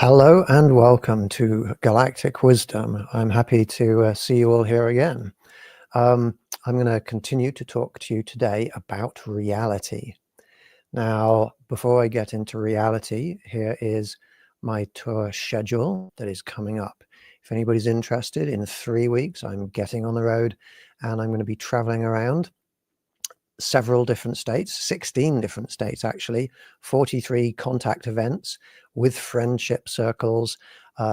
Hello and welcome to Galactic Wisdom. I'm happy to see you all here again. I'm going to continue to talk to you today about reality. Now, before I get into reality, here is my tour schedule that is coming up. If anybody's interested, in 3 weeks, I'm getting on the road and I'm going to be traveling around several different states, 16 different states actually, 43 contact events with friendship circles.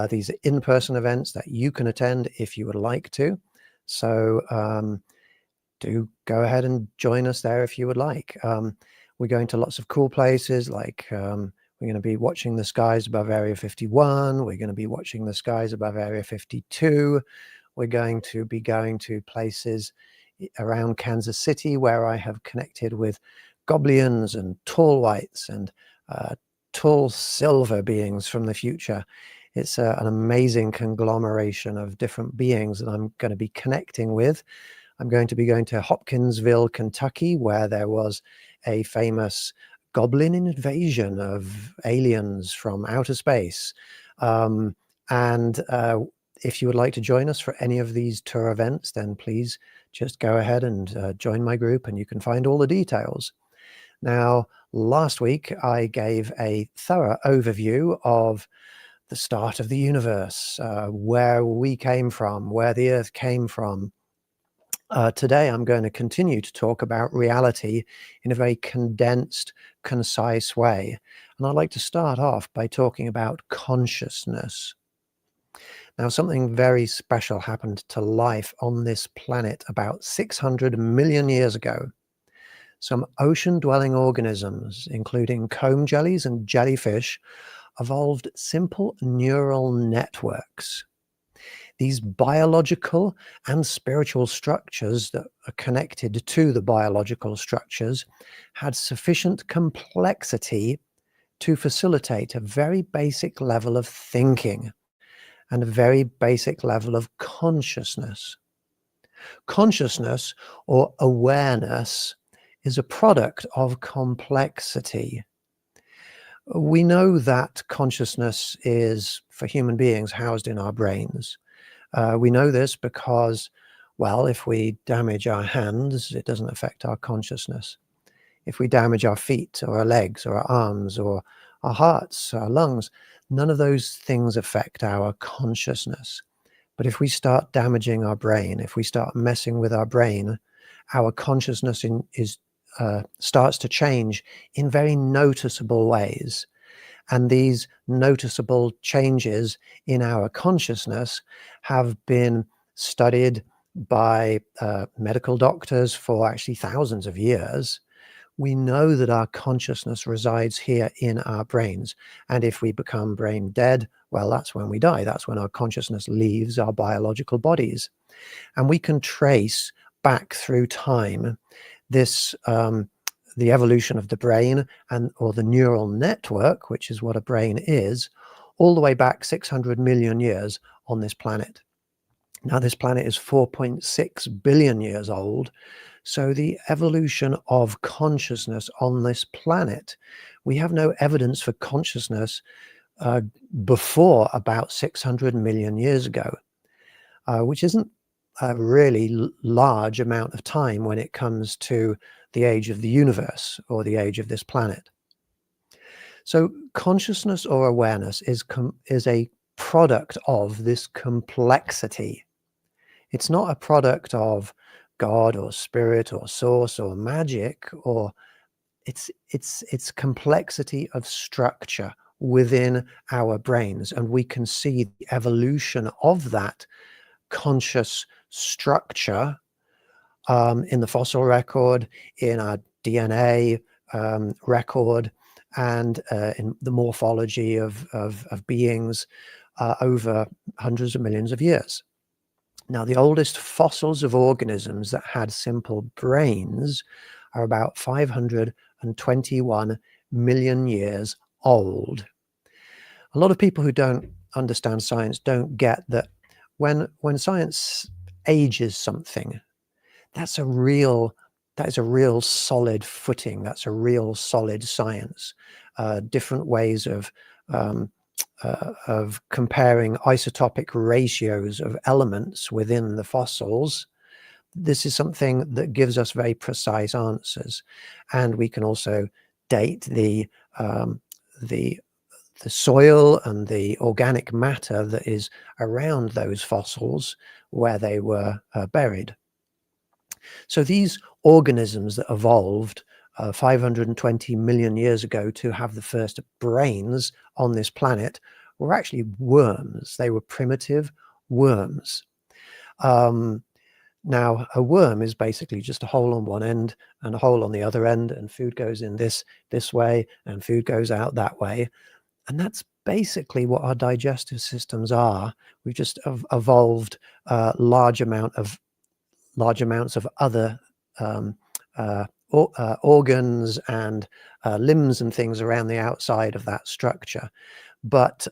These are in-person events that you can attend if you would like to. So do go ahead and join us there if you would like. We're going to lots of cool places like we're going to be watching the skies above Area 51. We're going to be watching the skies above Area 52. We're going to be going to places around Kansas City where I have connected with goblins and tall whites and tall silver beings from the future. It's an amazing conglomeration of different beings that I'm going to be connecting with. I'm going to be going to Hopkinsville, Kentucky, where there was a famous goblin invasion of aliens from outer space. If you would like to join us for any of these tour events, then please just go ahead and join my group and you can find all the details. Now, last week, I gave a thorough overview of the start of the universe, where we came from, where the Earth came from. Today, I'm going to continue to talk about reality in a very condensed, concise way. And I'd like to start off by talking about consciousness. Now, something very special happened to life on this planet about 600 million years ago. Some ocean-dwelling organisms, including comb jellies and jellyfish, evolved simple neural networks. These biological and spiritual structures that are connected to the biological structures had sufficient complexity to facilitate a very basic level of thinking and a very basic level of consciousness. Consciousness or awareness is a product of complexity. We know that consciousness is, for human beings, housed in our brains. We know this because, well, if we damage our hands, it doesn't affect our consciousness. If we damage our feet or our legs or our arms or our hearts, our lungs, none of those things affect our consciousness. But if we start damaging our brain, if we start messing with our brain, our consciousness starts to change in very noticeable ways. And these noticeable changes in our consciousness have been studied by medical doctors for actually thousands of years. We know that our consciousness resides here in our brains. And if we become brain dead, well, that's when we die. That's when our consciousness leaves our biological bodies. And we can trace back through time this, the evolution of the brain or the neural network, which is what a brain is, all the way back 600 million years on this planet. Now, this planet is 4.6 billion years old. So the evolution of consciousness on this planet, we have no evidence for consciousness before about 600 million years ago, which isn't a really large amount of time when it comes to the age of the universe or the age of this planet. So consciousness or awareness is a product of this complexity. It's not a product of God or spirit or source or magic, or it's complexity of structure within our brains. And we can see the evolution of that conscious structure in the fossil record, in our DNA record, and in the morphology of beings over hundreds of millions of years. Now, the oldest fossils of organisms that had simple brains are about 521 million years old. A lot of people who don't understand science don't get that when science ages something, that is a real solid footing. That's a real solid science. Different ways of comparing isotopic ratios of elements within the fossils, this is something that gives us very precise answers. And we can also date the soil and the organic matter that is around those fossils where they were buried. So these organisms that evolved 520 million years ago to have the first brains on this planet were actually worms. They were primitive worms. Now, a worm is basically just a hole on one end and a hole on the other end, and food goes in this way and food goes out that way. And that's basically what our digestive systems are. We've just evolved large amounts of other organs and limbs and things around the outside of that structure. But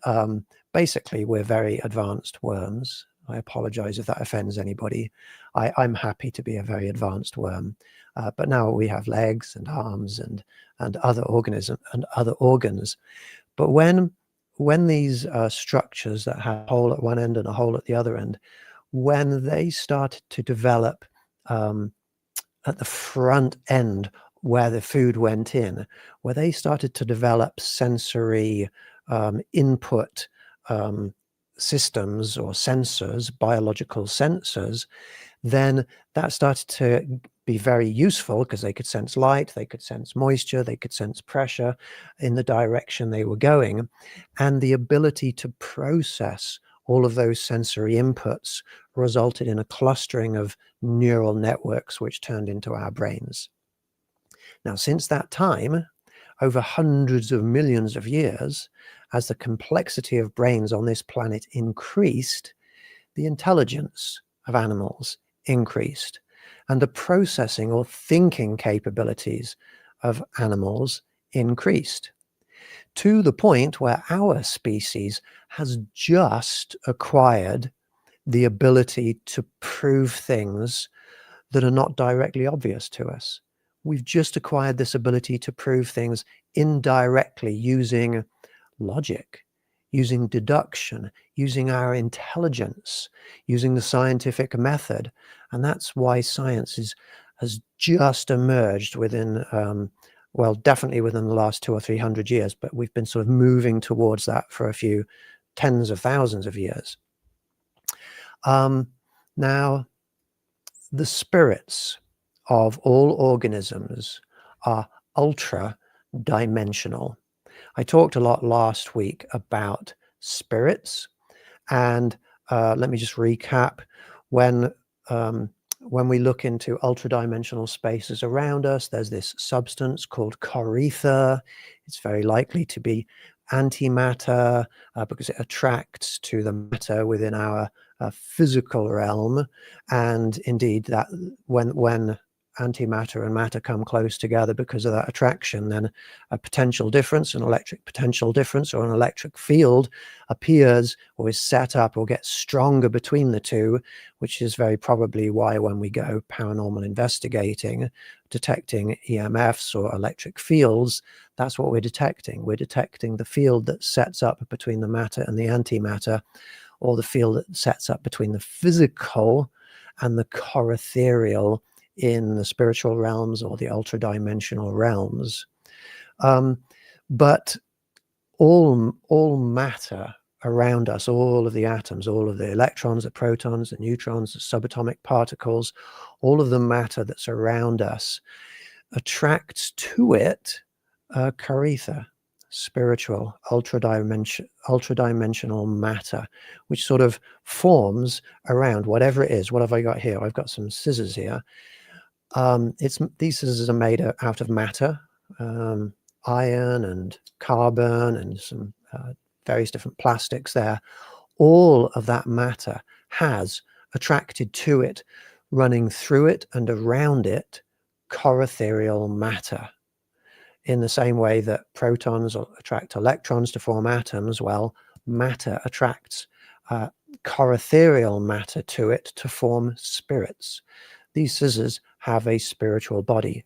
basically, we're very advanced worms. I apologize if that offends anybody. I'm happy to be a very advanced worm. But now we have legs and arms and other organisms and other organs. But when these structures that have a hole at one end and a hole at the other end, when they started to develop at the front end where the food went in, where they started to develop sensory input systems or sensors, biological sensors, then that started to be very useful because they could sense light, they could sense moisture, they could sense pressure in the direction they were going. And the ability to process all of those sensory inputs resulted in a clustering of neural networks which turned into our brains. Now, since that time, over hundreds of millions of years, as the complexity of brains on this planet increased, the intelligence of animals increased, and the processing or thinking capabilities of animals increased, to the point where our species has just acquired the ability to prove things that are not directly obvious to us. We've just acquired this ability to prove things indirectly using logic, using deduction, using our intelligence, using the scientific method. And that's why science has just emerged within, well, definitely within the last 200 or 300 years, but we've been sort of moving towards that for a few tens of thousands of years. Now, the spirits of all organisms are ultra-dimensional. I talked a lot last week about spirits, and let me just recap. When we look into ultra-dimensional spaces around us, there's this substance called Corether. It's very likely to be antimatter because it attracts to the matter within our physical realm. And indeed, that when antimatter and matter come close together because of that attraction, then a potential difference, an electric potential difference, or an electric field appears or is set up or gets stronger between the two, which is very probably why when we go paranormal investigating, detecting EMFs or electric fields, that's what we're detecting. We're detecting the field that sets up between the matter and the antimatter, or the field that sets up between the physical and the coretherial in the spiritual realms or the ultra-dimensional realms. But all matter around us, all of the atoms, all of the electrons, the protons, the neutrons, the subatomic particles, all of the matter that's around us attracts to it Corether, spiritual, ultra-dimensional matter, which sort of forms around whatever it is. What have I got here? I've got some scissors here. These scissors are made out of matter, iron and carbon and some various different plastics there. All of that matter has attracted to it, running through it and around it, coretherial matter. In the same way that protons attract electrons to form atoms, well, matter attracts coretherial matter to it to form spirits. These scissors have a spiritual body.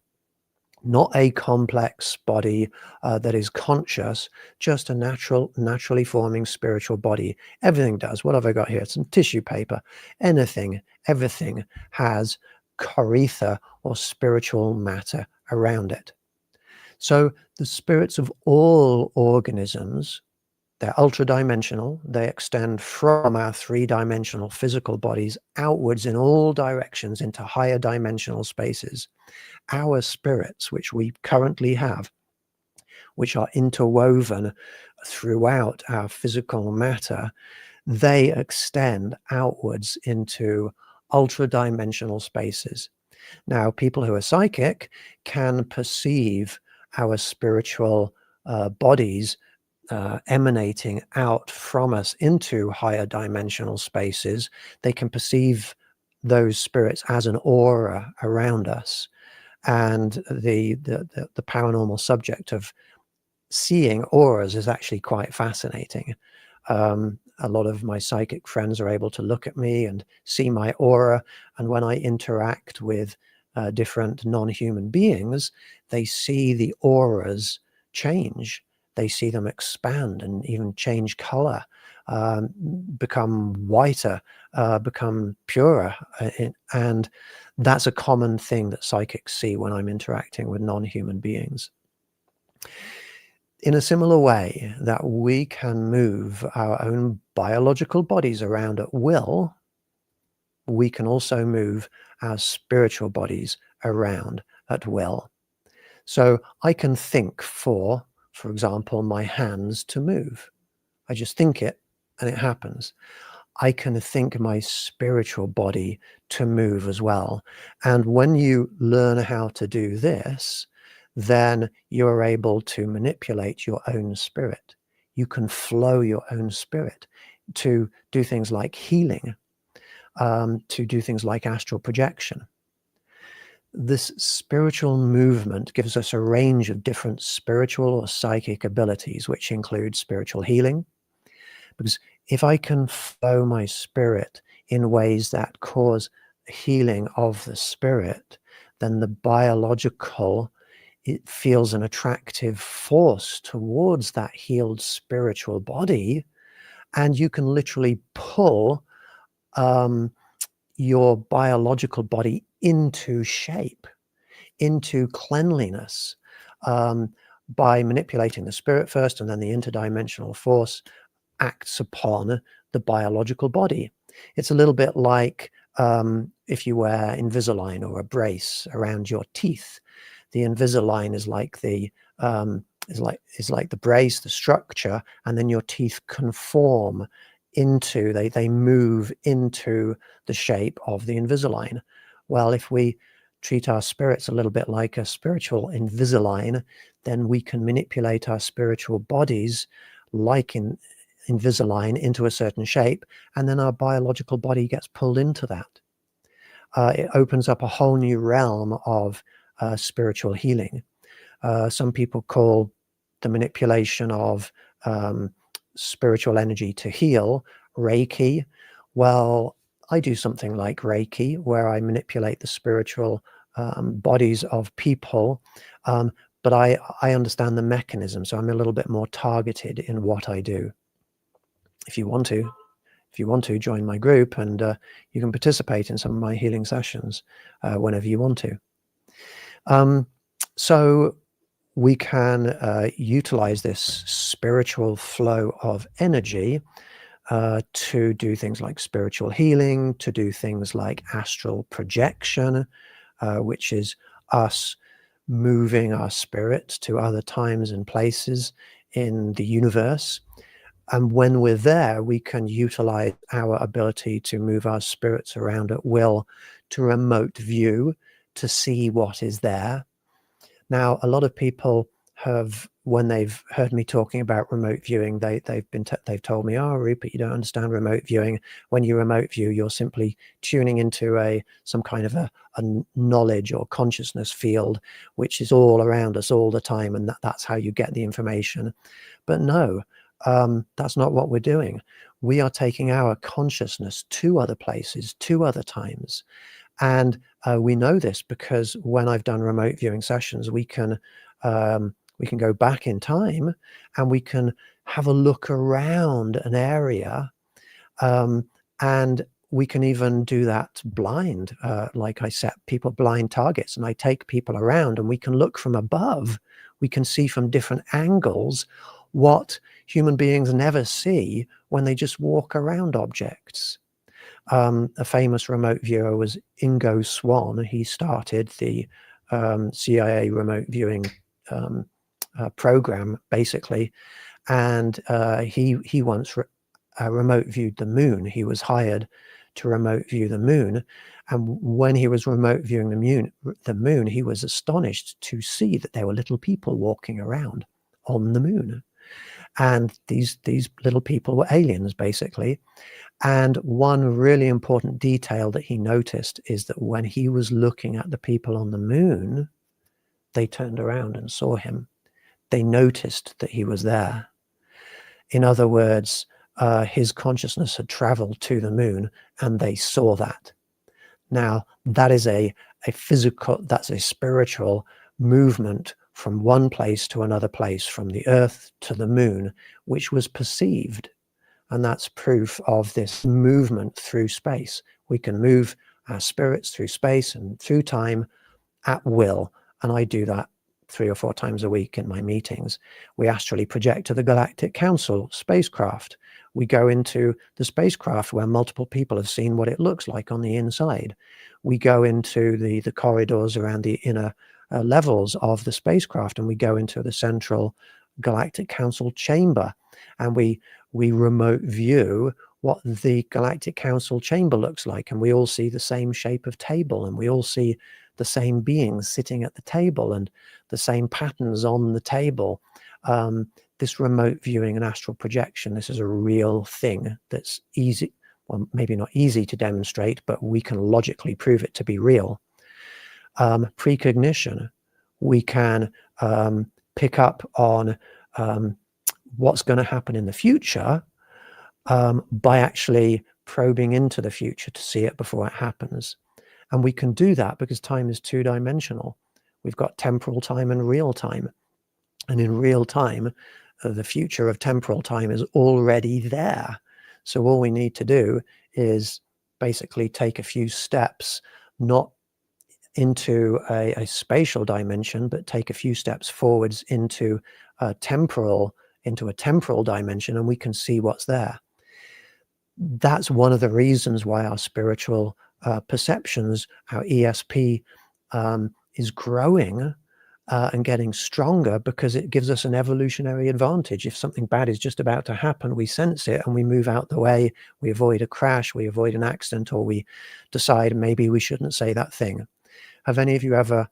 not a complex body that is conscious, just a naturally forming spiritual body. Everything does. What have I got here? Some tissue paper. Anything, everything has Corether, or spiritual matter, around it. So the spirits of all organisms, they're ultra-dimensional. They extend from our three-dimensional physical bodies outwards in all directions into higher dimensional spaces. Our spirits, which we currently have, which are interwoven throughout our physical matter, they extend outwards into ultra-dimensional spaces. Now, people who are psychic can perceive our spiritual bodies emanating out from us into higher dimensional spaces. They can perceive those spirits as an aura around us. And the paranormal subject of seeing auras is actually quite fascinating. A lot of my psychic friends are able to look at me and see my aura, and when I interact with different non-human beings, they see the auras change. They see them expand and even change color, become whiter, become purer, and that's a common thing that psychics see when I'm interacting with non-human beings. In a similar way that we can move our own biological bodies around at will, we can also move our spiritual bodies around at will. So I can think for example, my hands to move. I just think it and it happens. I can think my spiritual body to move as well. And when you learn how to do this, then you're able to manipulate your own spirit. You can flow your own spirit to do things like healing, to do things like astral projection. This spiritual movement gives us a range of different spiritual or psychic abilities, which include spiritual healing. Because if I can flow my spirit in ways that cause healing of the spirit, then the biological, it feels an attractive force towards that healed spiritual body, and you can literally pull your biological body into shape, into cleanliness, by manipulating the spirit first, and then the interdimensional force acts upon the biological body. It's a little bit like if you wear Invisalign or a brace around your teeth. The Invisalign is like the brace, the structure, and then your teeth conform into, they move into the shape of the Invisalign. Well, if we treat our spirits a little bit like a spiritual Invisalign, then we can manipulate our spiritual bodies like in Invisalign into a certain shape, and then our biological body gets pulled into that. It opens up a whole new realm of spiritual healing. Some people call the manipulation of spiritual energy to heal Reiki. Well, I do something like Reiki, where I manipulate the spiritual bodies of people, but I understand the mechanism, so I'm a little bit more targeted in what I do. If you want to join my group, and you can participate in some of my healing sessions whenever you want to. So we can utilize this spiritual flow of energy to do things like spiritual healing, to do things like astral projection, which is us moving our spirit to other times and places in the universe. And when we're there, we can utilize our ability to move our spirits around at will to remote view, to see what is there. Now, a lot of people have, when they've heard me talking about remote viewing, they've told me, "Oh, Rupert, you don't understand remote viewing. When you remote view, you're simply tuning into some kind of a knowledge or consciousness field, which is all around us all the time, and that's how you get the information." But no, that's not what we're doing. We are taking our consciousness to other places, to other times, And we know this because when I've done remote viewing sessions, we can go back in time and we can have a look around an area, and we can even do that blind. Like I set people blind targets and I take people around and we can look from above. We can see from different angles what human beings never see when they just walk around objects. A famous remote viewer was Ingo Swann. He started the CIA remote viewing program, basically, and he once remote viewed the moon. He was hired to remote view the moon, and when he was remote viewing the moon, he was astonished to see that there were little people walking around on the moon, and these little people were aliens, basically. And one really important detail that he noticed is that when he was looking at the people on the moon, they turned around and saw him. They noticed that he was there. In other words, his consciousness had traveled to the moon and they saw that. Now, that is a physical, that's a spiritual movement from one place to another place, from the earth to the moon, which was perceived. And that's proof of this movement through space. We can move our spirits through space and through time at will. And I do that 3 or 4 times a week in my meetings. We astrally project to the Galactic Council spacecraft. We go into the spacecraft where multiple people have seen what it looks like on the inside. We go into the corridors around the inner levels of the spacecraft, and we go into the central Galactic Council chamber, and we remote view what the Galactic Council chamber looks like, and we all see the same shape of table, and we all see the same beings sitting at the table and the same patterns on the table. This remote viewing and astral projection, this is a real thing that's easy, well, maybe not easy to demonstrate, but we can logically prove it to be real. Precognition, we can pick up on what's going to happen in the future by actually probing into the future to see it before it happens. And we can do that because time is 2-dimensional. We've got temporal time and real time. And in real time, the future of temporal time is already there. So all we need to do is basically take a few steps, not into a spatial dimension, but take a few steps forwards into a temporal dimension, and we can see what's there. That's one of the reasons why our spiritual perceptions, our ESP, is growing and getting stronger, because it gives us an evolutionary advantage. If something bad is just about to happen, we sense it and we move out the way, we avoid a crash, we avoid an accident, or we decide maybe we shouldn't say that thing. Have any of you ever,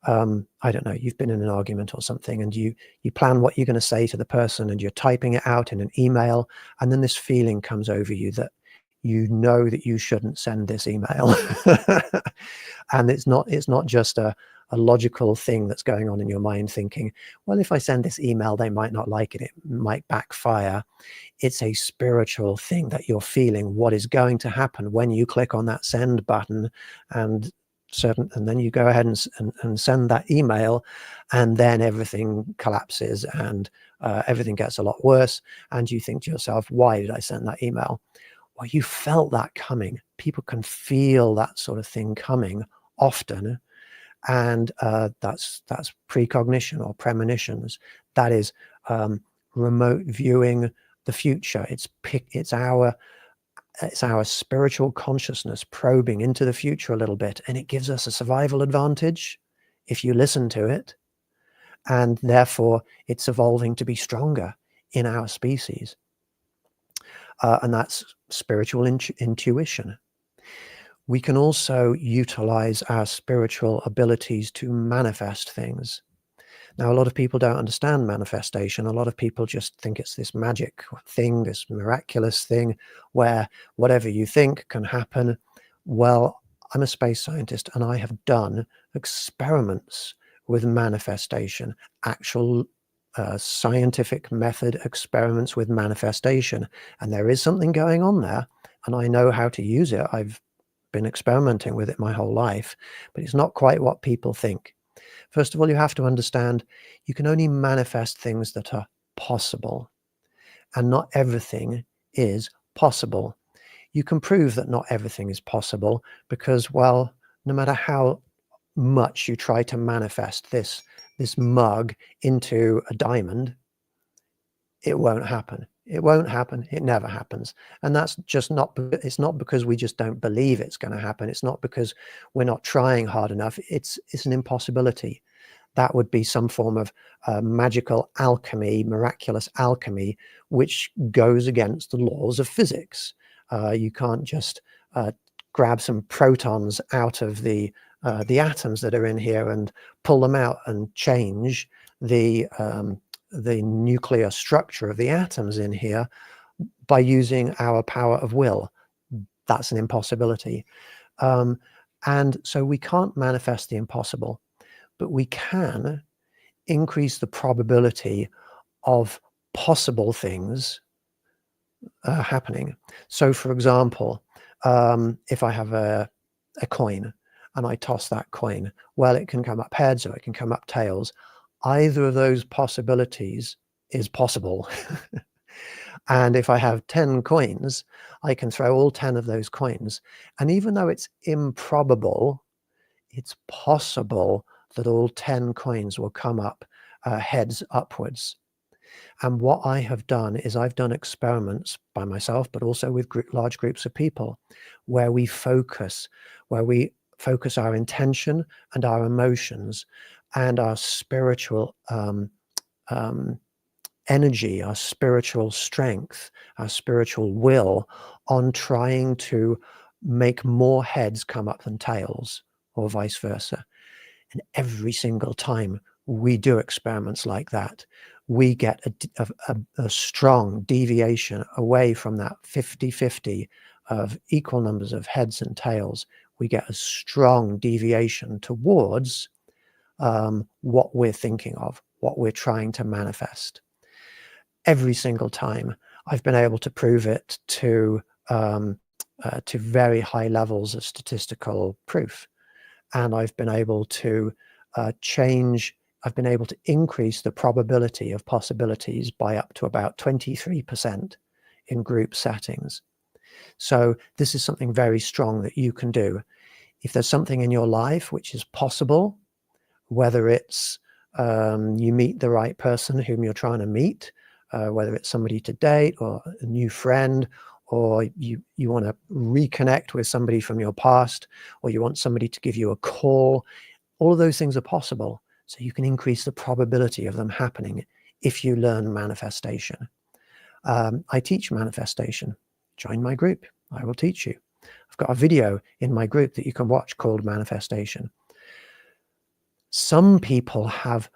I don't know, you've been in an argument or something, and you plan what you're going to say to the person, and you're typing it out in an email, and then this feeling comes over you that you know that you shouldn't send this email. And it's not just a logical thing that's going on in your mind thinking, well, if I send this email, they might not like it, it might backfire. It's a spiritual thing that you're feeling what is going to happen when you click on that send button, and then you go ahead and send that email, and then everything collapses and everything gets a lot worse, and you think to yourself, why did I send that email? Well, you felt that coming. People can feel that sort of thing coming often, and that's precognition or premonitions. That is remote viewing the future. It's our spiritual consciousness probing into the future a little bit, and it gives us a survival advantage if you listen to it, and therefore it's evolving to be stronger in our species, and that's spiritual intuition. We can also utilize our spiritual abilities to manifest things. Now, a lot of people don't understand manifestation. A lot of people just think it's this magic thing, this miraculous thing where whatever you think can happen. Well, I'm a space scientist, and I have done experiments with manifestation, actual scientific method experiments with manifestation. And there is something going on there, and I know how to use it. I've been experimenting with it my whole life, but it's not quite what people think. First of all, you have to understand you can only manifest things that are possible, and not everything is possible. You can prove that not everything is possible because, well, no matter how much you try to manifest this mug into a diamond, it won't happen. It won't happen. It never happens. And that's just not, it's not because we just don't believe it's going to happen. It's not because we're not trying hard enough. It's an impossibility. That would be some form of magical alchemy, miraculous alchemy, which goes against the laws of physics. You can't just grab some protons out of the atoms that are in here and pull them out and change the nuclear structure of the atoms in here by using our power of will. That's an impossibility. And so we can't manifest the impossible, but we can increase the probability of possible things happening. So for example, if I have a coin and I toss that coin, well, it can come up heads or it can come up tails. Either of those possibilities is possible. And if I have 10 coins, I can throw all 10 of those coins. And even though it's improbable, it's possible that all 10 coins will come up heads upwards. And what I have done is I've done experiments by myself, but also with large groups of people where we focus our intention and our emotions and our spiritual energy, our spiritual strength, our spiritual will on trying to make more heads come up than tails, or vice versa. And every single time we do experiments like that, we get a strong deviation away from that 50-50 of equal numbers of heads and tails. We get a strong deviation towards what we're thinking of, what we're trying to manifest. Every single time I've been able to prove it to very high levels of statistical proof. And I've been able to I've been able to increase the probability of possibilities by up to about 23% in group settings. So this is something very strong that you can do. If there's something in your life which is possible, whether it's you meet the right person whom you're trying to meet, whether it's somebody to date or a new friend, or you want to reconnect with somebody from your past, or you want somebody to give you a call, all of those things are possible. So you can increase the probability of them happening if you learn manifestation. I teach manifestation. Join my group. I will teach you. I've got a video in my group that you can watch called Manifestation. Some people have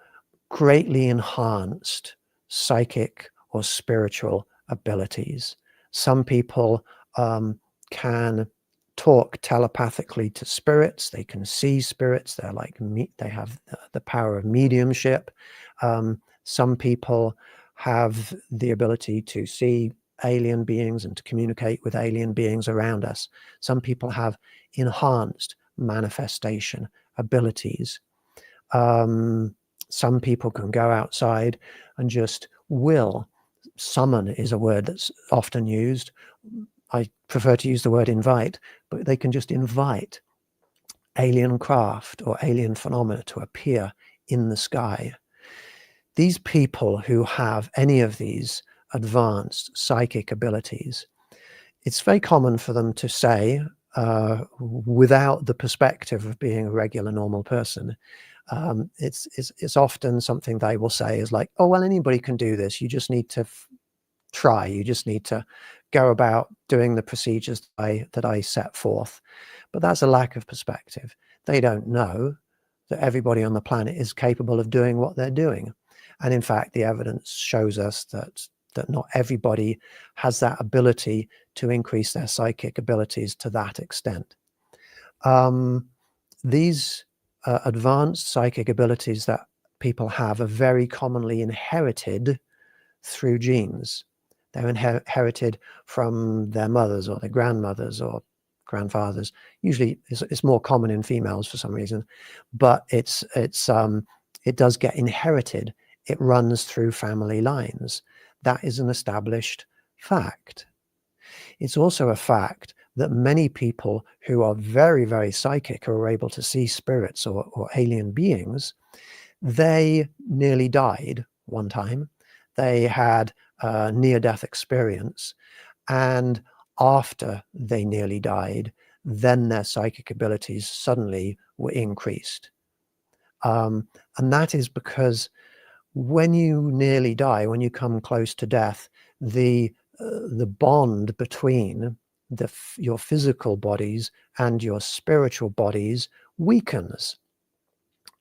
greatly enhanced psychic or spiritual abilities. Some people can talk telepathically to spirits. They can see spirits. They're like they have the power of mediumship. Some people have the ability to see alien beings and to communicate with alien beings around us. Some people have enhanced manifestation abilities. Some people can go outside and just will. Summon is a word that's often used. I prefer to use the word invite, but they can just invite alien craft or alien phenomena to appear in the sky. These people who have any of these advanced psychic abilities, it's very common for them to say, without the perspective of being a regular normal person, it's often something they will say is like, oh, well, anybody can do this. You just need to try. You just need to go about doing the procedures that I set forth. But that's a lack of perspective. They don't know that everybody on the planet is capable of doing what they're doing. And in fact, the evidence shows us that not everybody has that ability to increase their psychic abilities to that extent. These advanced psychic abilities that people have are very commonly inherited through genes. They're inherited from their mothers or their grandmothers or grandfathers. Usually it's more common in females for some reason, but it does get inherited. It runs through family lines. That is an established fact. It's also a fact that many people who are very, very psychic or are able to see spirits or alien beings, they nearly died one time. They had a near-death experience, and after they nearly died, then their psychic abilities suddenly were increased. And that is because when you nearly die, when you come close to death, the bond between your physical bodies and your spiritual bodies weakens.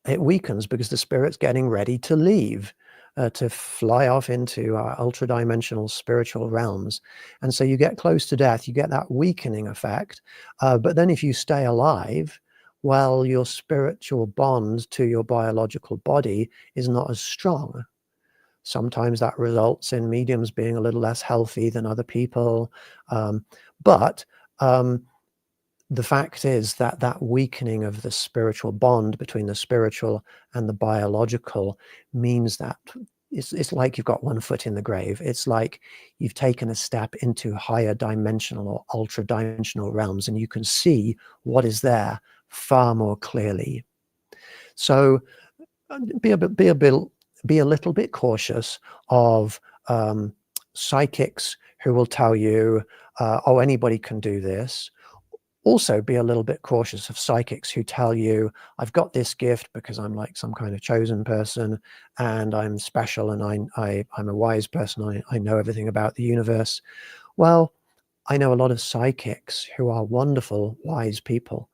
It weakens because the spirit's getting ready to leave, to fly off into ultra-dimensional spiritual realms. And so you get close to death, you get that weakening effect. But then if you stay alive, well, your spiritual bond to your biological body is not as strong. Sometimes that results in mediums being a little less healthy than other people. But the fact is that that weakening of the spiritual bond between the spiritual and the biological means that it's like you've got one foot in the grave. It's like you've taken a step into higher dimensional or ultra dimensional realms, and you can see what is there far more clearly. So be a little bit cautious of psychics who will tell you, oh, anybody can do this. Also be a little bit cautious of psychics who tell you, I've got this gift because I'm like some kind of chosen person and I'm special and I'm a wise person. I know everything about the universe. Well, I know a lot of psychics who are wonderful, wise people,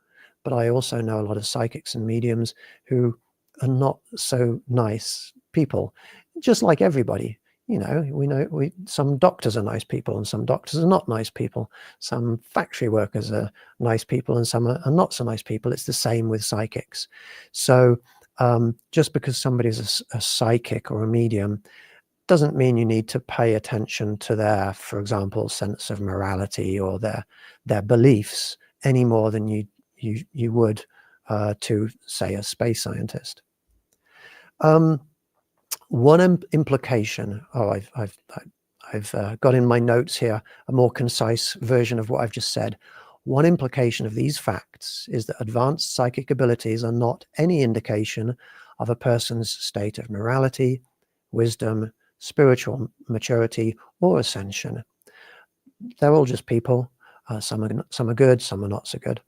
but I also know a lot of psychics and mediums who are not so nice people, just like everybody. You know, some doctors are nice people and some doctors are not nice people. Some factory workers are nice people and some are not so nice people. It's the same with psychics. So just because somebody's a psychic or a medium doesn't mean you need to pay attention to their, for example, sense of morality or their beliefs any more than you would to, say, a space scientist. One implication, I've got in my notes here a more concise version of what I've just said. One implication of these facts is that advanced psychic abilities are not any indication of a person's state of morality, wisdom, spiritual maturity, or ascension. They're all just people. Some are good, some are not so good.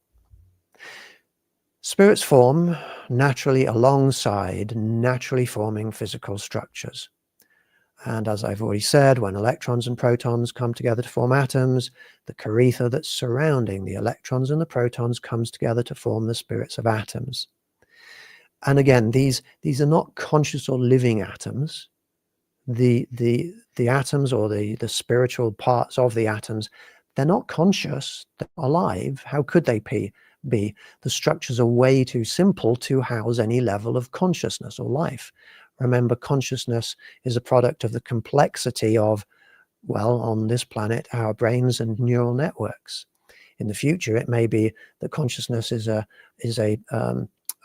Spirits form naturally alongside naturally forming physical structures. And as I've already said, when electrons and protons come together to form atoms, the Corether that's surrounding the electrons and the protons comes together to form the spirits of atoms. And again, these are not conscious or living atoms. The atoms or the spiritual parts of the atoms, they're not conscious, they're alive. How could they be? The structures are way too simple to house any level of consciousness or life. Remember, consciousness is a product of the complexity of, well, on this planet, our brains and neural networks. In the future, it may be that consciousness is a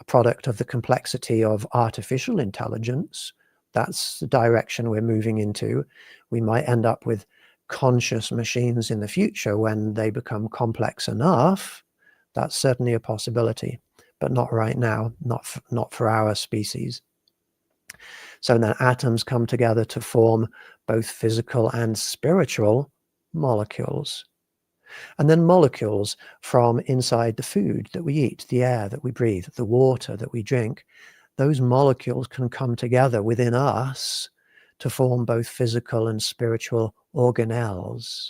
product of the complexity of artificial intelligence. That's the direction we're moving into. We might end up with conscious machines in the future when they become complex enough. That's certainly a possibility, but not right now, not for our species. So then atoms come together to form both physical and spiritual molecules. And then molecules from inside the food that we eat, the air that we breathe, the water that we drink, those molecules can come together within us to form both physical and spiritual organelles.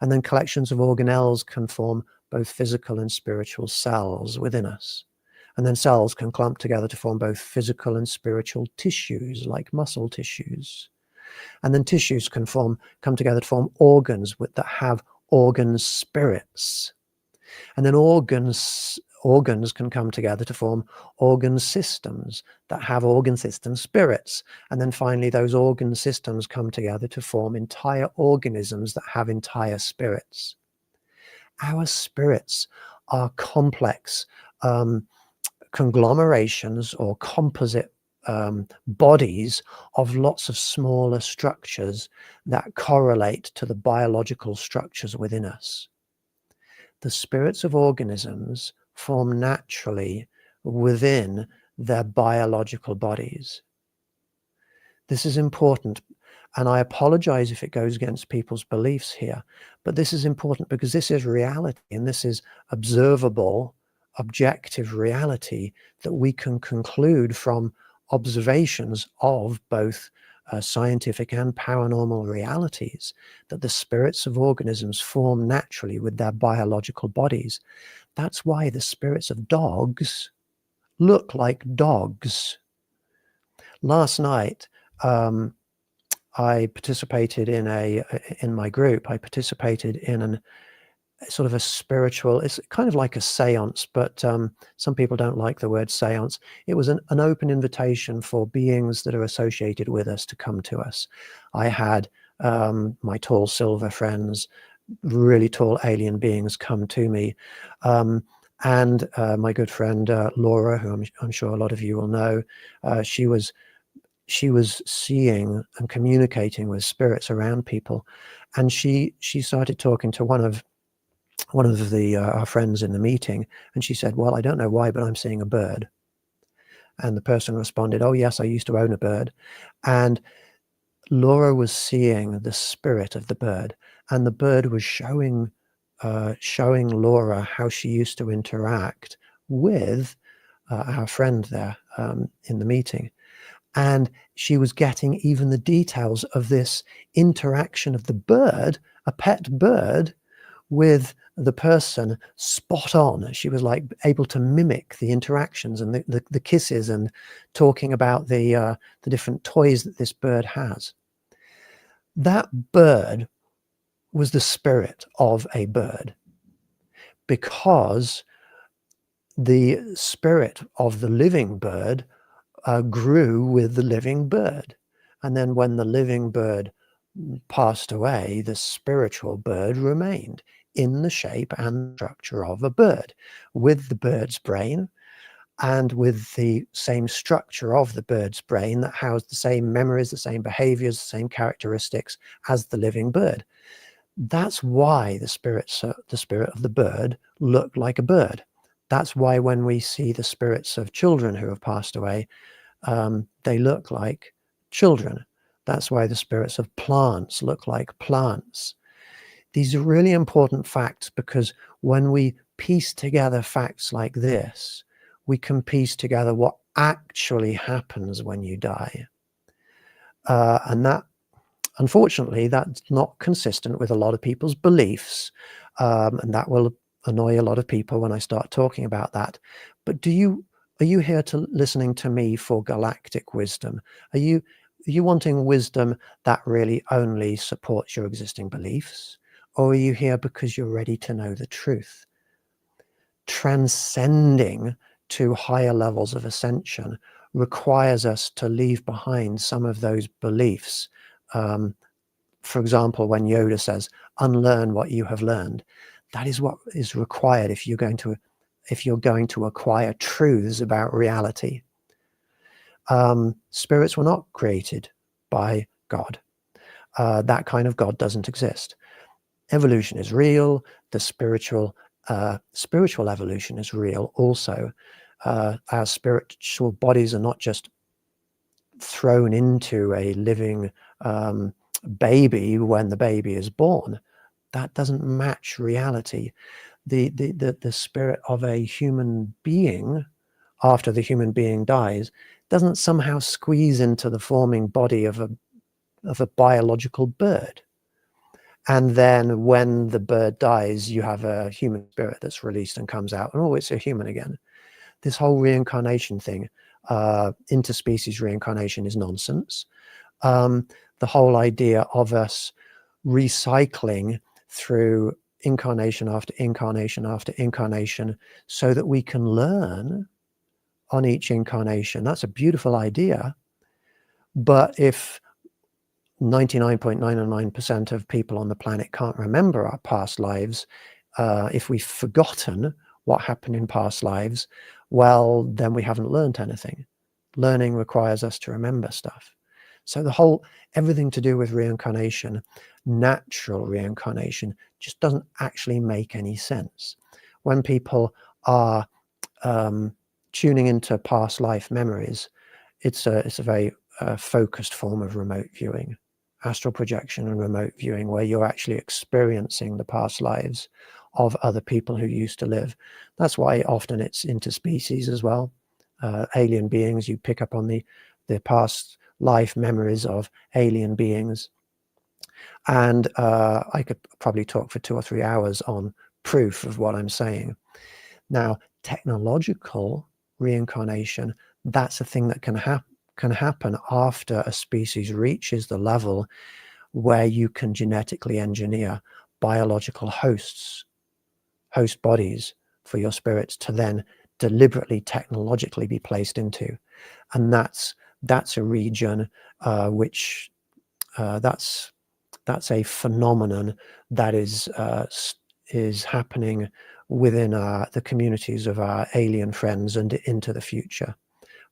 And then collections of organelles can form both physical and spiritual cells within us. And then cells can clump together to form both physical and spiritual tissues, like muscle tissues. And then tissues can come together to form organs that have organ spirits. And then organs can come together to form organ systems that have organ system spirits. And then finally, those organ systems come together to form entire organisms that have entire spirits. Our spirits are complex conglomerations or composite bodies of lots of smaller structures that correlate to the biological structures within us. The spirits of organisms form naturally within their biological bodies. This is important, and I apologize if it goes against people's beliefs here, but this is important because this is reality, and this is observable, objective reality that we can conclude from observations of both scientific and paranormal realities, that the spirits of organisms form naturally with their biological bodies. That's why the spirits of dogs look like dogs. Last night, I participated in my group, I participated in a sort of a spiritual, it's kind of like a seance, but some people don't like the word seance. It was an open invitation for beings that are associated with us to come to us. I had my tall silver friends, really tall alien beings come to me. And my good friend Laura, who I'm sure a lot of you will know, she was seeing and communicating with spirits around people, and she started talking to one of our friends in the meeting, and she said, well, I don't know why, but I'm seeing a bird. And the person responded, oh yes, I used to own a bird. And Laura was seeing the spirit of the bird, and the bird was showing Laura how she used to interact with our friend there in the meeting. And she was getting even the details of this interaction of the bird, a pet bird, with the person spot on. She was like able to mimic the interactions and the kisses, and talking about the different toys that this bird has. That bird was the spirit of a bird, because the spirit of the living bird grew with the living bird. And then when the living bird passed away, the spiritual bird remained in the shape and structure of a bird, with the bird's brain and with the same structure of the bird's brain that housed the same memories, the same behaviors, the same characteristics as the living bird. That's why the spirit of the bird looked like a bird. That's why when we see the spirits of children who have passed away, they look like children. That's why the spirits of plants look like plants. These are really important facts, because when we piece together facts like this, we can piece together what actually happens when you die. And that, unfortunately, that's not consistent with a lot of people's beliefs. And that will annoy a lot of people when I start talking about that. But are you here listening to me for galactic wisdom? Are you wanting wisdom that really only supports your existing beliefs? Or are you here because you're ready to know the truth? Transcending to higher levels of ascension requires us to leave behind some of those beliefs. For example, when Yoda says, unlearn what you have learned, that is what is required if you're going to acquire truths about reality. Spirits were not created by God. That kind of God doesn't exist. Evolution is real. The spiritual evolution is real also. Our spiritual bodies are not just thrown into a living baby when the baby is born. That doesn't match reality. The spirit of a human being, after the human being dies, doesn't somehow squeeze into the forming body of a biological bird. And then when the bird dies, you have a human spirit that's released and comes out, and oh, it's a human again. This whole reincarnation thing, interspecies reincarnation, is nonsense. The whole idea of us recycling through incarnation after incarnation after incarnation so that we can learn on each incarnation, that's a beautiful idea. But if 99.999% of people on the planet can't remember our past lives, if we've forgotten what happened in past lives, well, then we haven't learned anything. Learning requires us to remember stuff. So everything to do with reincarnation, natural reincarnation, just doesn't actually make any sense. When people are tuning into past life memories, it's a very focused form of remote viewing, astral projection and remote viewing, where you're actually experiencing the past lives of other people who used to live. That's why often it's interspecies as well. Alien beings, you pick up on the past life memories of alien beings. And I could probably talk for 2 or 3 hours on proof of what I'm saying. Now, technological reincarnation, that's a thing that can happen after a species reaches the level where you can genetically engineer biological host bodies for your spirits to then deliberately technologically be placed into. And that's a region which that's a phenomenon that is happening within the communities of our alien friends and into the future.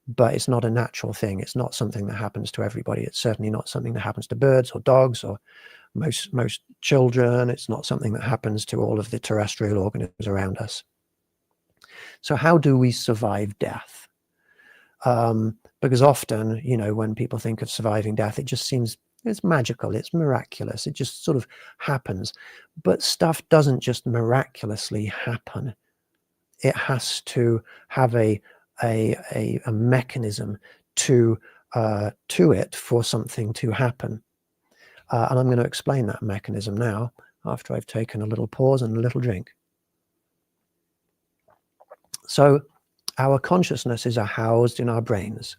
But it's not a natural thing. It's not something that happens to everybody. It's certainly not something that happens to birds or dogs or most children. It's not something that happens to all of the terrestrial organisms around us. So how do we survive death? Because often, when people think of surviving death, it just seems it's magical, it's miraculous, it just sort of happens. But stuff doesn't just miraculously happen. It has to have a mechanism to it for something to happen. And I'm going to explain that mechanism now, after I've taken a little pause and a little drink. So our consciousnesses are housed in our brains.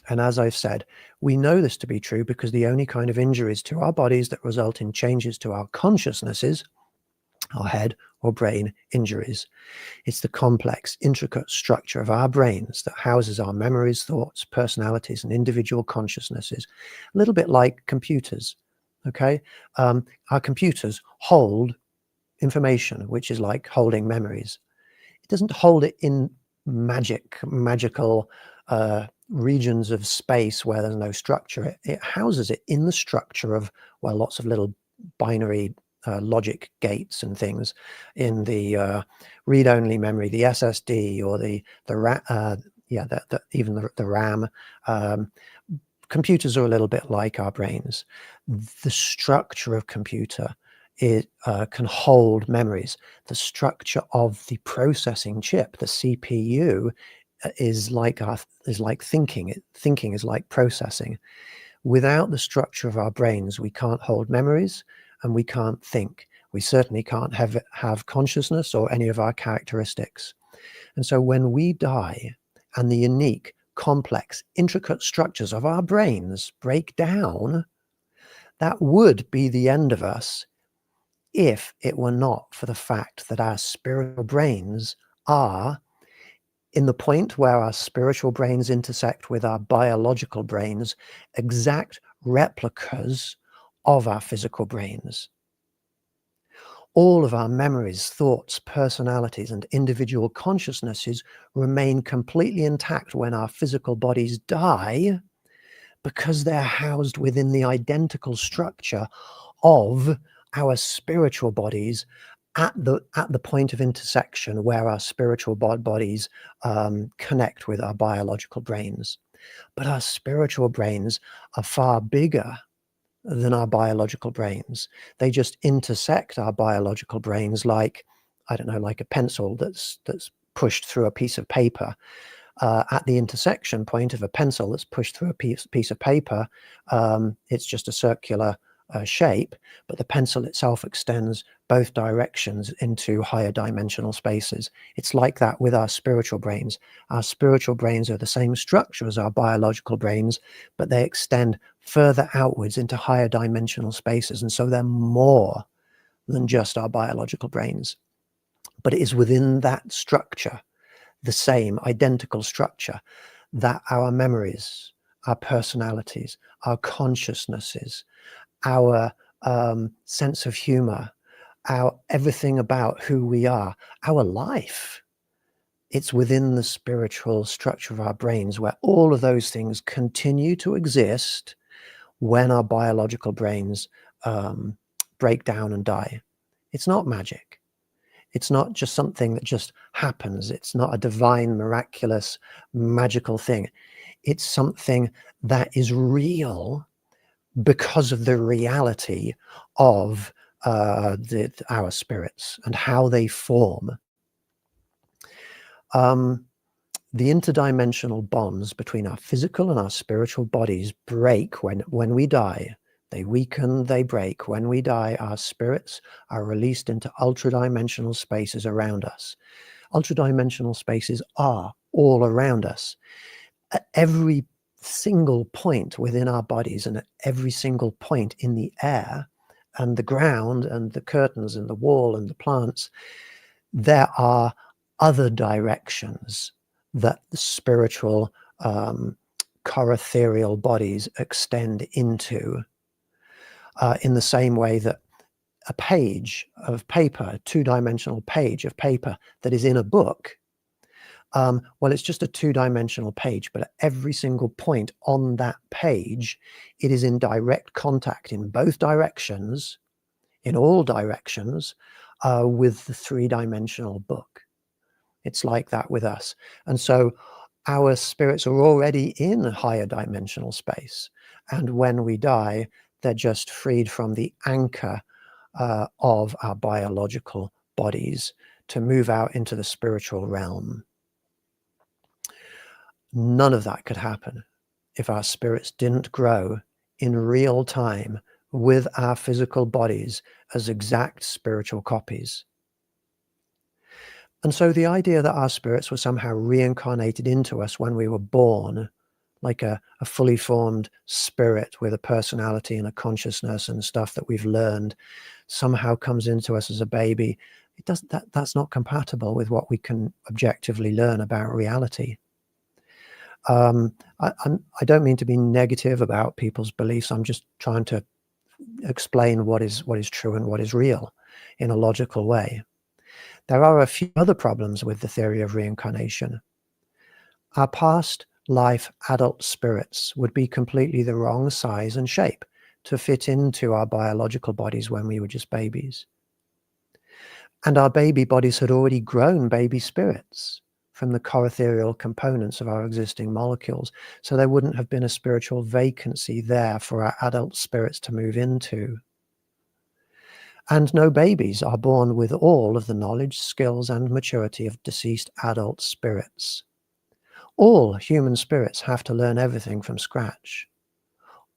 And as I've said, we know this to be true because the only kind of injuries to our bodies that result in changes to our consciousnesses are head or brain injuries. It's the complex, intricate structure of our brains that houses our memories, thoughts, personalities, and individual consciousnesses. A little bit like computers, okay? Our computers hold information, which is like holding memories. It doesn't hold it in magical regions of space where there's no structure. It houses it in the structure of, well, lots of little binary logic gates and things in the read-only memory, the SSD, or even the RAM. Computers are a little bit like our brains. The structure of computer can hold memories. The structure of the processing chip, the CPU, is like thinking. Thinking is like processing. Without the structure of our brains, we can't hold memories and we can't think. We certainly can't have consciousness or any of our characteristics. And so when we die and the unique, complex, intricate structures of our brains break down, that would be the end of us if it were not for the fact that our spiritual brains are, in the point where our spiritual brains intersect with our biological brains, exact replicas of our physical brains. All of our memories, thoughts, personalities, and individual consciousnesses remain completely intact when our physical bodies die, because they're housed within the identical structure of our spiritual bodies at the point of intersection where our spiritual bodies connect with our biological brains. But our spiritual brains are far bigger than our biological brains. They just intersect our biological brains like, I don't know, like a pencil that's pushed through a piece of paper. At the intersection point of a pencil that's pushed through a piece of paper, it's just a circular shape, but the pencil itself extends both directions into higher dimensional spaces. It's like that with our spiritual brains. Our spiritual brains are the same structure as our biological brains, but they extend further outwards into higher dimensional spaces, and so they're more than just our biological brains. But it is within that structure, the same identical structure, that our memories, our personalities, our consciousnesses, our sense of humor, everything about who we are, our life. It's within the spiritual structure of our brains where all of those things continue to exist when our biological brains break down and die. It's not magic. It's not just something that just happens. It's not a divine, miraculous, magical thing. It's something that is real because of the reality of our spirits and how they form. The interdimensional bonds between our physical and our spiritual bodies break when we die. They weaken, they break. When we die, our spirits are released into ultradimensional spaces around us. Ultradimensional spaces are all around us. At every single point within our bodies and at every single point in the air and the ground and the curtains and the wall and the plants, there are other directions that the spiritual corethereal bodies extend into, in the same way that a page of paper, a two-dimensional page of paper that is in a book, well, it's just a two-dimensional page, but at every single point on that page, it is in direct contact in both directions, in all directions, with the three-dimensional book. It's like that with us. And so our spirits are already in a higher dimensional space. And when we die, they're just freed from the anchor of our biological bodies to move out into the spiritual realm. None of that could happen if our spirits didn't grow in real time with our physical bodies as exact spiritual copies. And so the idea that our spirits were somehow reincarnated into us when we were born, like a fully formed spirit with a personality and a consciousness and stuff that we've learned, somehow comes into us as a baby, that's not compatible with what we can objectively learn about reality. I don't mean to be negative about people's beliefs. I'm just trying to explain what is true and what is real in a logical way. There are a few other problems with the theory of reincarnation. Our past life adult spirits would be completely the wrong size and shape to fit into our biological bodies when we were just babies. And our baby bodies had already grown baby spirits from the corethereal components of our existing molecules. So there wouldn't have been a spiritual vacancy there for our adult spirits to move into. And no babies are born with all of the knowledge, skills, and maturity of deceased adult spirits. All human spirits have to learn everything from scratch.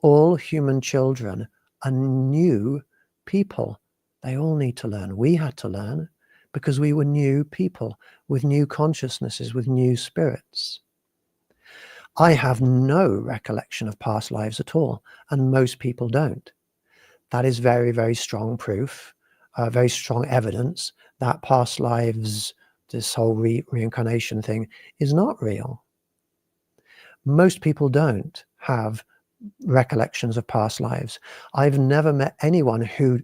All human children are new people. They all need to learn. We had to learn because we were new people with new consciousnesses, with new spirits. I have no recollection of past lives at all, and most people don't. That is very, very strong proof, very strong evidence that past lives, this whole reincarnation thing, is not real. Most people don't have recollections of past lives. I've never met anyone who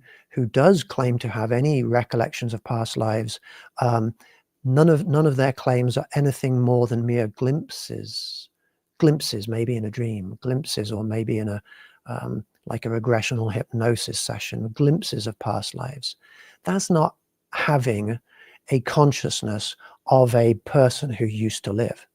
does claim to have any recollections of past lives. None of their claims are anything more than mere glimpses maybe in a dream, glimpses, or maybe in a like a regressional hypnosis session, glimpses of past lives. That's not having a consciousness of a person who used to live.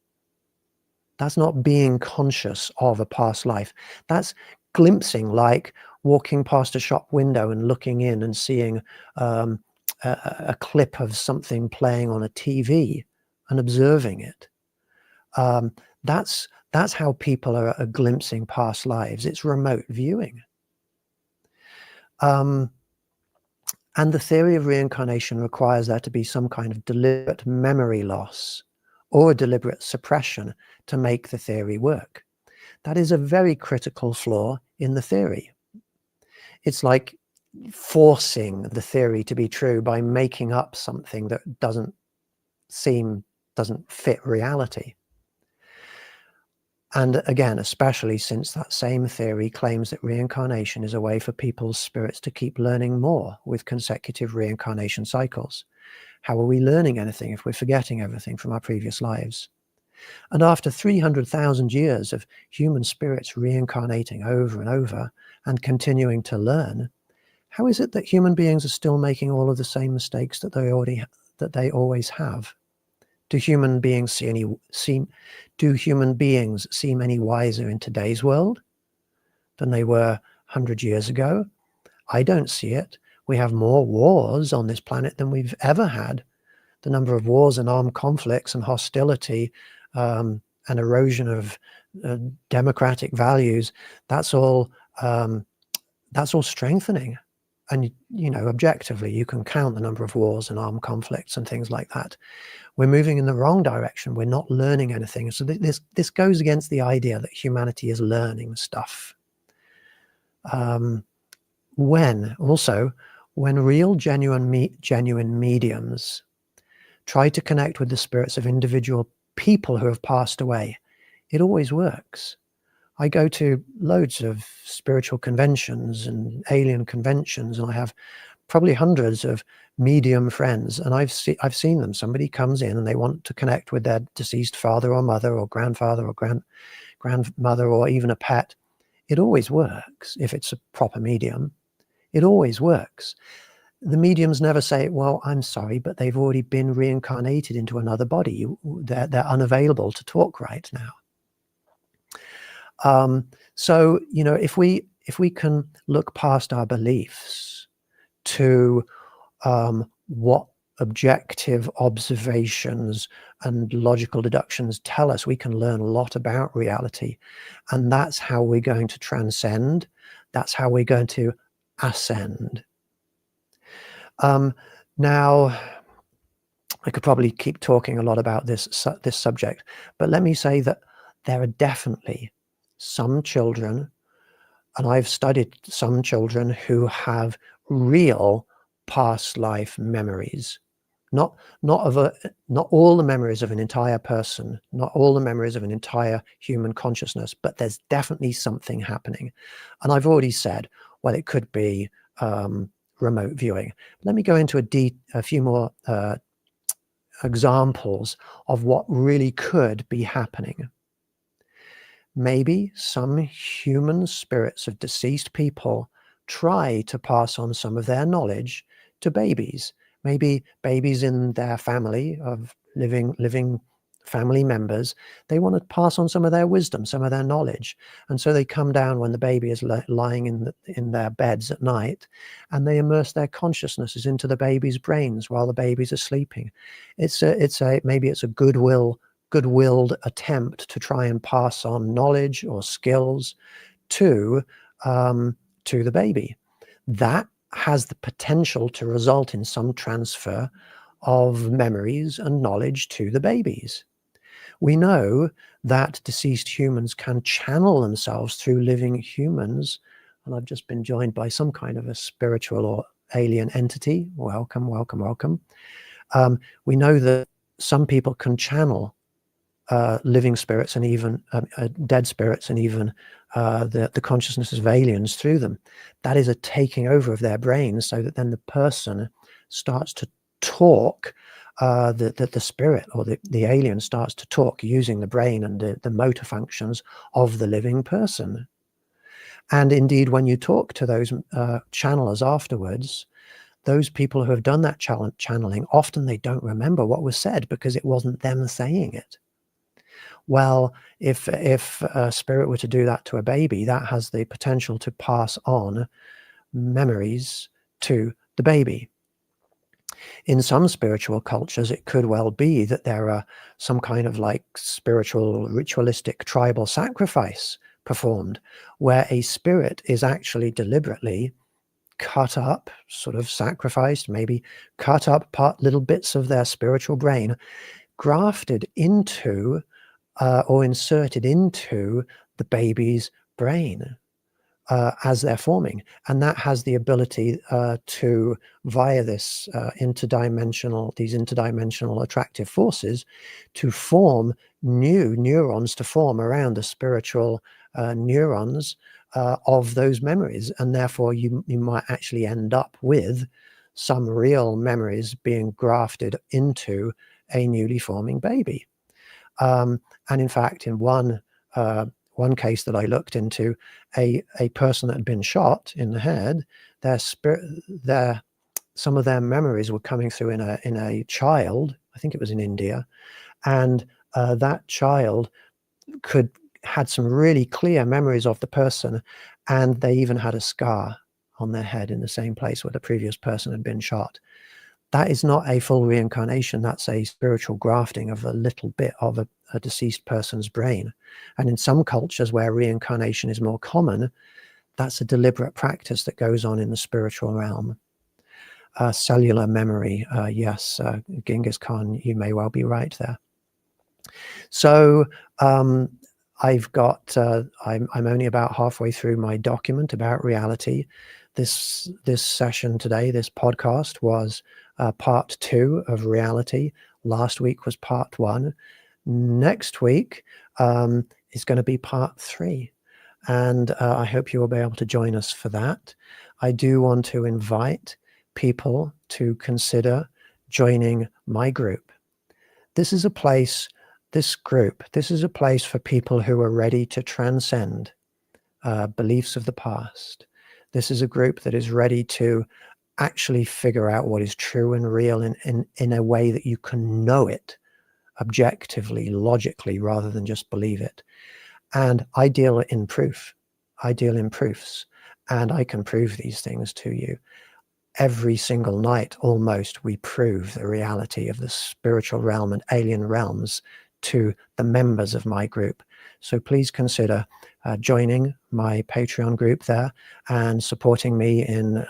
That's not being conscious of a past life. That's glimpsing, like walking past a shop window and looking in and seeing a clip of something playing on a TV and observing it. That's how people are glimpsing past lives. It's remote viewing. And the theory of reincarnation requires there to be some kind of deliberate memory loss or a deliberate suppression to make the theory work. That is a very critical flaw in the theory. It's like forcing the theory to be true by making up something that doesn't fit reality. And again, especially since that same theory claims that reincarnation is a way for people's spirits to keep learning more with consecutive reincarnation cycles. How are we learning anything if we're forgetting everything from our previous lives? And after 300,000 years of human spirits reincarnating over and over and continuing to learn, how is it that human beings are still making all of the same mistakes that they always have? Do human beings seem any wiser in today's world than they were 100 years ago? I don't see it. We have more wars on this planet than we've ever had. The number of wars and armed conflicts and hostility and erosion of democratic values, that's all strengthening. And, objectively, you can count the number of wars and armed conflicts and things like that. We're moving in the wrong direction. We're not learning anything. So this goes against the idea that humanity is learning stuff. When real, genuine mediums try to connect with the spirits of individual people who have passed away, it always works. I go to loads of spiritual conventions and alien conventions, and I have probably hundreds of medium friends, and I've seen them. Somebody comes in and they want to connect with their deceased father or mother or grandfather or grandmother or even a pet. It always works if it's a proper medium. It always works. The mediums never say, well, I'm sorry, but they've already been reincarnated into another body. They're unavailable to talk right now. So, if we can look past our beliefs to what objective observations and logical deductions tell us, we can learn a lot about reality. And that's how we're going to transcend. That's how we're going to ascend. Now, I could probably keep talking a lot about this subject, but let me say that there are definitely some children, and I've studied some children who have real past life memories, not all the memories of an entire person, not all the memories of an entire human consciousness, but there's definitely something happening. And I've already said, well, it could be remote viewing. Let me go into a few more examples of what really could be happening. Maybe some human spirits of deceased people try to pass on some of their knowledge to babies. Maybe babies in their family of living family members, they want to pass on some of their wisdom, some of their knowledge. And so they come down when the baby is lying in their beds at night, and they immerse their consciousnesses into the baby's brains while the babies are sleeping. Maybe it's a good-willed attempt to try and pass on knowledge or skills to the baby. That has the potential to result in some transfer of memories and knowledge to the babies. We know that deceased humans can channel themselves through living humans, and I've just been joined by some kind of a spiritual or alien entity. Welcome, welcome, welcome. We know that some people can channel living spirits and even dead spirits and even the consciousnesses of aliens through them. That is a taking over of their brains, so that then the person starts to talk, the spirit or the alien starts to talk using the brain and the motor functions of the living person. And indeed, when you talk to those channelers afterwards, those people who have done that channeling, often they don't remember what was said because it wasn't them saying it. Well, if a spirit were to do that to a baby, that has the potential to pass on memories to the baby. In some spiritual cultures, it could well be that there are some kind of like spiritual, ritualistic, tribal sacrifice performed, where a spirit is actually deliberately cut up, sort of sacrificed, maybe cut up little bits of their spiritual brain, grafted into or inserted into the baby's brain. as they're forming. And that has the ability to, via this these interdimensional attractive forces, to form new neurons, to form around the spiritual neurons of those memories. And therefore you might actually end up with some real memories being grafted into a newly forming baby. And in fact, in one case that I looked into, a person that had been shot in the head, some of their memories were coming through in a child. I think it was in India, and that child had some really clear memories of the person, and they even had a scar on their head in the same place where the previous person had been shot. That is not a full reincarnation. That's a spiritual grafting of a little bit of a deceased person's brain. And in some cultures where reincarnation is more common, that's a deliberate practice that goes on in the spiritual realm. Cellular memory, yes, Genghis Khan, you may well be right there. So I've got, I'm only about halfway through my document about reality. This session today, this podcast, was part 2 of reality. Last week was part 1. Next week is going to be part 3. And I hope you will be able to join us for that. I do want to invite people to consider joining my group. This is a place, this is a place for people who are ready to transcend beliefs of the past. This is a group that is ready to actually figure out what is true and real in a way that you can know it objectively, logically, rather than just believe it. And I deal in proof. I deal in proofs, and I can prove these things to you. Every single night, almost, we prove the reality of the spiritual realm and alien realms to the members of my group. So please consider joining my Patreon group there and supporting me in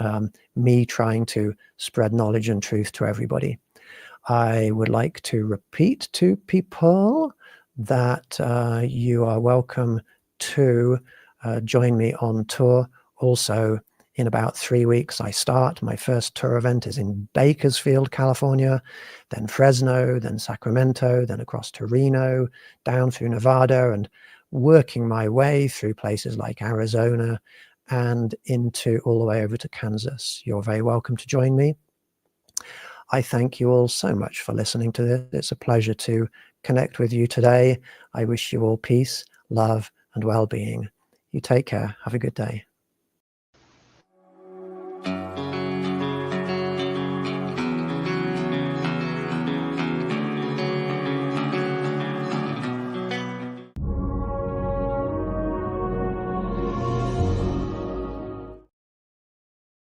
me trying to spread knowledge and truth to everybody. I would like to repeat to people that you are welcome to join me on tour. Also, in about 3 weeks, I start. My first tour event is in Bakersfield, California, then Fresno, then Sacramento, then across to Reno, down through Nevada, and working my way through places like Arizona and into all the way over to Kansas. You're very welcome to join me. I thank you all so much for listening to this. It's a pleasure to connect with you today. I wish you all peace, love, and well-being. You take care. Have a good day.